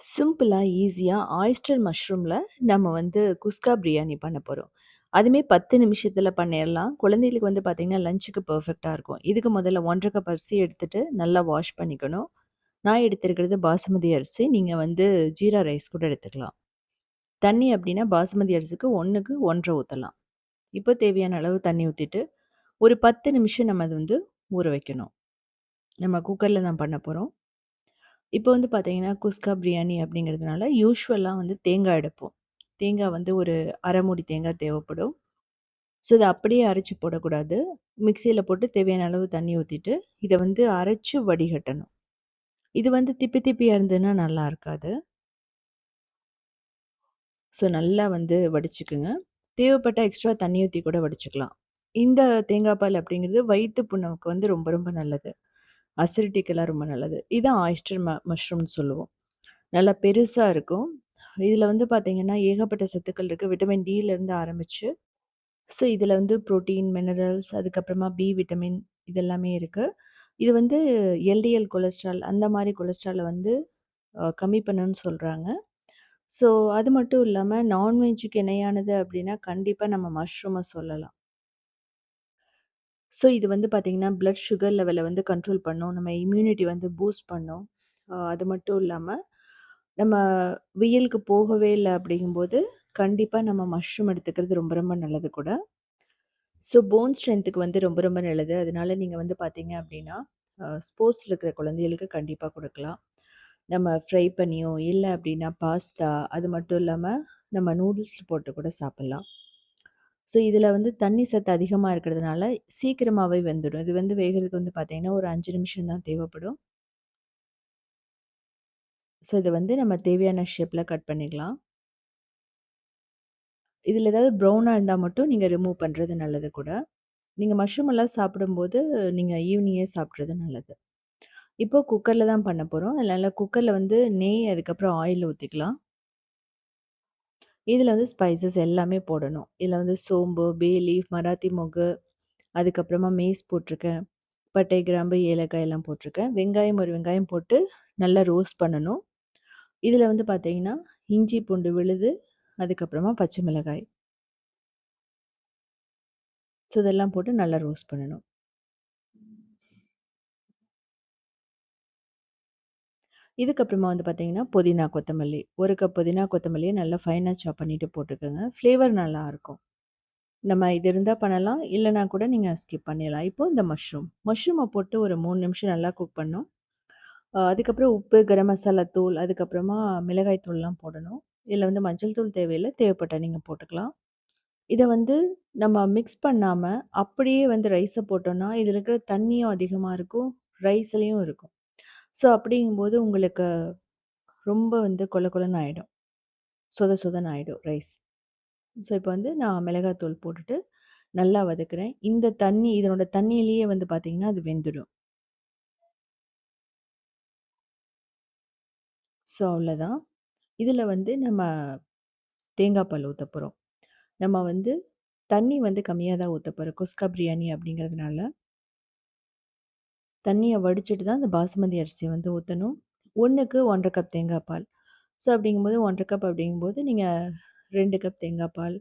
சிம்பிளா, ஈஸியா ஆயிஸ்டர் மஷ்ரூம்ல நம்ம குஸ்கா பிரியாணி பண்ண போறோம். அதுவுமே 10 நிமிஷத்துல பண்ணிறலாம். குழந்தைகளுக்கு பார்த்தீங்கன்னா, லஞ்சுக்கு பெர்ஃபெக்ட்டா இருக்கும். இதுக்கு முதல்ல 1 1/2 கப் அரிசி எடுத்துட்டு நல்லா வாஷ் பண்ணிக்கணும். நான் எடுத்திருக்கிறது பாசுமதி அரிசி. நீங்க ஜீரா ரைஸ் கூட எடுத்துக்கலாம். தண்ணி அப்டின்னா பாசுமதி அரிசிக்கு 1க்கு 1 1/2 ஊத்தலாம். இப்போ தேவையான அளவு தண்ணி ஊத்திட்டு, ஒரு 10 நிமிஷம் நம்ம அத ஊற வைக்கணும். நம்ம குக்கர்ல தான் பண்ண போறோம். இப்போ பார்த்தீங்கன்னா, குஸ்கா பிரியாணி அப்படிங்கிறதுனால யூசுவலா தேங்காய் எடுப்போம். தேங்காய் ஒரு 1/2 மூடி தேங்காய் தேவைப்படும். ஸோ, இத அப்படியே அரைச்சு போடக்கூடாது. மிக்ஸியில போட்டு தேவையான அளவு தண்ணி ஊத்திட்டு, இத அரைச்சு வடிகட்டணும். இது திப்பி திப்பியா இருந்ததுன்னா நல்லா இருக்காது. ஸோ, நல்லா வடிச்சுக்குங்க. தேவைப்பட்டா எக்ஸ்ட்ரா தண்ணி ஊத்தி கூட வடிச்சுக்கலாம். இந்த தேங்காய் பால் அப்படிங்கிறது வயித்து புண்ணுக்கு ரொம்ப ரொம்ப நல்லது. அசிடிட்டிக்கெல்லாம் ரொம்ப நல்லது. இதான் ஆயிஸ்டர் மஷ்ரூம்னு சொல்லுவோம். நல்லா பெருசா இருக்கும். இதில பார்த்தீங்கன்னா, ஏகப்பட்ட சத்துக்கள் இருக்கு. விட்டமின் டிலேருந்து ஆரம்பிச்சு, ஸோ இதில புரோட்டீன், மினரல்ஸ் அதுக்கப்புறமா பி விட்டமின் இது எல்லாமே இருக்கு. இது எல்டிஎல் கொலஸ்ட்ரால் அந்த மாரி கொலஸ்ட்ரால கம்மி பண்ணுன்னு சொல்றாங்க. ஸோ அது மட்டும் இல்லாம நான்வெஜ்ஜுக்கு இணையானது அப்டின்னா, கண்டிப்பா நம்ம மஷ்ரூம சொல்லலாம். ஸோ இது பார்த்தீங்கன்னா, பிளட் சுகர் லெவல கண்ட்ரோல் பண்ணும். நம்ம இம்யூனிட்டி பூஸ்ட் பண்ணும். அது மட்டும் இல்லாம, நம்ம வெயிலுக்கு போகவே இல்ல அப்படிங்கும்போது, கண்டிப்பா நம்ம மஷ்ரூம் எடுத்துக்கிறது ரொம்ப ரொம்ப நல்லது கூட. ஸோ போன் ஸ்ட்ரென்த்துக்கு ரொம்ப ரொம்ப நல்லது. அதனால நீங்க பார்த்தீங்க அப்படின்னா, ஸ்போர்ட்ஸ்ல இருக்கிற குழந்தைகளுக்கு கண்டிப்பா குடுக்கலாம். நம்ம ஃப்ரை பண்ணியோ, இல்ல அப்படின்னா பாஸ்தா, அது மட்டும் இல்லாம நம்ம நூடுல்ஸ்ல போட்டு கூட சாப்பிடலாம். ஸோ இதில தண்ணி சத்து அதிகமா இருக்கிறதுனால, சீக்கிரமாவே வெந்துடும். இது வேகறதுக்கு பார்த்தீங்கன்னா, ஒரு 5 நிமிஷம் தான் தேவைப்படும். ஸோ இத நம்ம தேவையான ஷேப்ல கட் பண்ணிக்கலாம். இதில ஏதாவது ப்ரவுனா இருந்தா மட்டும் நீங்க ரிமூவ் பண்றது நல்லது கூட. நீங்க மஷ்ரூம் எல்லாம் சாப்பிடும்போது, நீங்க ஈவினிங்கே சாப்பிடுறது நல்லது. இப்போ குக்கர்ல தான் பண்ண போறோம். அதனால குக்கர்ல நெய், அதுக்கப்புறம் ஆயில் ஊத்திக்கலாம். இதில ஸ்பைசஸ் எல்லாமே போடணும். இதில சோம்பு, பே லீஃப், மராத்தி மொகு, அதுக்கப்புறமா மேஸ் போட்டிருக்கேன். பட்டை, கிராம்பு, ஏலக்காய் எல்லாம் போட்டிருக்கேன். வெங்காயம் ஒரு வெங்காயம் போட்டு நல்லா ரோஸ்ட் பண்ணணும். இதில பார்த்தீங்கன்னா, இஞ்சி, பூண்டு விழுது, அதுக்கப்புறமா பச்சை மிளகாய். ஸோ இதெல்லாம் போட்டு நல்லா ரோஸ்ட் பண்ணணும். இதுக்கப்புறமா பார்த்தீங்கன்னா, புதினா, கொத்தமல்லி. 1 கப் புதினா, கொத்தமல்லிய நல்லா ஃபைனா சாப் பண்ணிட்டு போட்டுக்கோங்க. ஃப்ளேவர் நல்லாருக்கும். நம்ம இது இருந்தா பண்ணலாம். இல்லன்னா கூட நீங்க ஸ்கிப் பண்ணிடலாம். இப்போ இந்த மஷ்ரூம போட்டு ஒரு 3 நிமிஷம் நல்லா குக் பண்ணணும். அதுக்கப்புறம் உப்பு, கரம் மசாலா தூள், அதுக்கப்புறமா மிளகாய் தூள்லாம் போடணும். இதில மஞ்சள் தூள் தேவையில்ல. தேவைப்பட்டா நீங்க போட்டுக்கலாம். இத நம்ம மிக்ஸ் பண்ணாம, அப்படியே ரைஸ போட்டோம்னா, இதில இருக்கிற தண்ணியும் அதிகமா இருக்கும். ரைஸ்லயும் இருக்கும். ஸோ அப்படிங்கும்போது உங்களுக்கு ரொம்ப கொழ கொழன்னு ஆயிடும். சொத சொதன்னு ஆயிடும் ரைஸ். ஸோ இப்போ நான் மிளகாத்தூள் போட்டுட்டு நல்லா வதக்குறேன். இந்த தண்ணி இதனோட தண்ணியிலேயே பார்த்தீங்கன்னா, அது வெந்துடும். ஸோ அவ்வளோதான். இதில நம்ம தேங்காய் பால் ஊத்தப் போறோம். நம்ம தண்ணி கம்மியா தான் ஊத்தப் போறோம். குஸ்கா பிரியாணி அப்படிங்கிறதுனால. தண்ணிய வடிச்சுட்டு தான் அந்த பாசுமதி அரிசிய ஊத்தணும். 1க்கு 1 1/2 கப் தேங்காய் பால். ஸோ அப்படிங்கும்போது 1 1/2 கப் அப்படிங்கும்போது, நீங்க 2 கப் தேங்காய் பால்,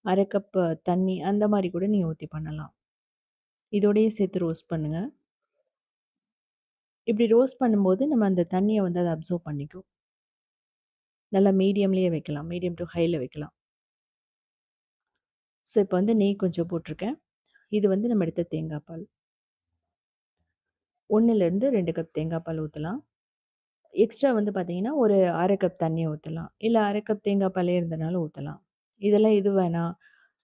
1/2 கப் தண்ணி அந்த மாரி கூட நீங்க ஊத்தி பண்ணலாம். இதோடயே சேர்த்து ரோஸ்ட் பண்ணுங்க. இப்படி ரோஸ்ட் பண்ணும்போது நம்ம அந்த தண்ணிய அத அப்சர்வ் பண்ணிக்கும். நல்லா மீடியம்லயே வைக்கலாம். மீடியம் டூ ஹைல வைக்கலாம். ஸோ இப்போ நெய் கொஞ்சம் போட்டுருக்கேன். இது நம்ம எடுத்த தேங்காய் பால். 1லேருந்து 2 கப் தேங்காய் பால் ஊத்தலாம். எக்ஸ்ட்ரா பார்த்தீங்கன்னா, ஒரு 1/2 கப் தண்ணி ஊத்தலாம். இல்ல 1/2 கப் தேங்காய் பாலே இருந்தனாலும் ஊத்தலாம். இதெல்லாம் எது வேணாம்.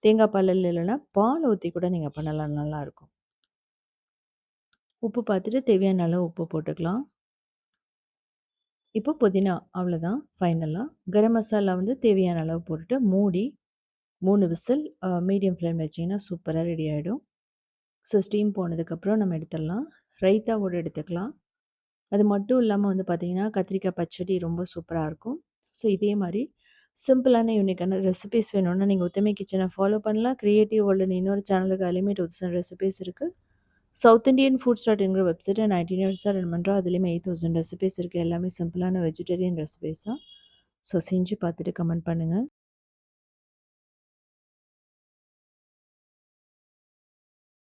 தேங்காய் பால் இல்லைன்னா, பால் ஊத்தி கூட நீங்க பண்ணலாம். நல்லாருக்கும். உப்பு பார்த்துட்டு தேவையான அளவு உப்பு போட்டுக்கலாம். இப்போ புதினா அவ்வளோதான் ஃபைனலா. கரம் மசாலா தேவையான அளவு போட்டுட்டு மூடி 3 விசில் மீடியம் ஃப்ளேம்ல வச்சீங்கன்னா சூப்பரா ரெடி ஆயிடும். ஸோ ஸ்டீம் போனதுக்கப்புறம் நம்ம எடுத்துடலாம். ரைத்தாவோட எடுத்துக்கலாம். அது மட்டும் இல்லாம பார்த்தீங்கன்னா, கத்திரிக்காய் பச்சடி ரொம்ப சூப்பரா இருக்கும். ஸோ இதே மாரி சிம்பிளான யூனிக்கான ரெசிபீஸ் வேணும்னா, நீங்க உத்தமி கிச்சன ஃபாலோ பண்ணலாம். கிரியேட்டிவ் வேர்ல்டுன்னு இன்னொரு சேனல் இருக்கு. அதிலயுமே 2000 ரெசிபீஸ் இருக்கு. சவுத் இண்டியன் ஃபுட்ஸ் டாட்ங்கிற வெப்சைட்டை 19 இயர்ஸாக ரன் பண்ணுறோம். அதுலேயுமே 8000 ரெசிபீஸ் இருக்குது. எல்லாமே சிம்பிளான வெஜிடேரியன் ரெசிபீஸாக. ஸோ செஞ்சு பார்த்துட்டு கமெண்ட் பண்ணுங்கள்.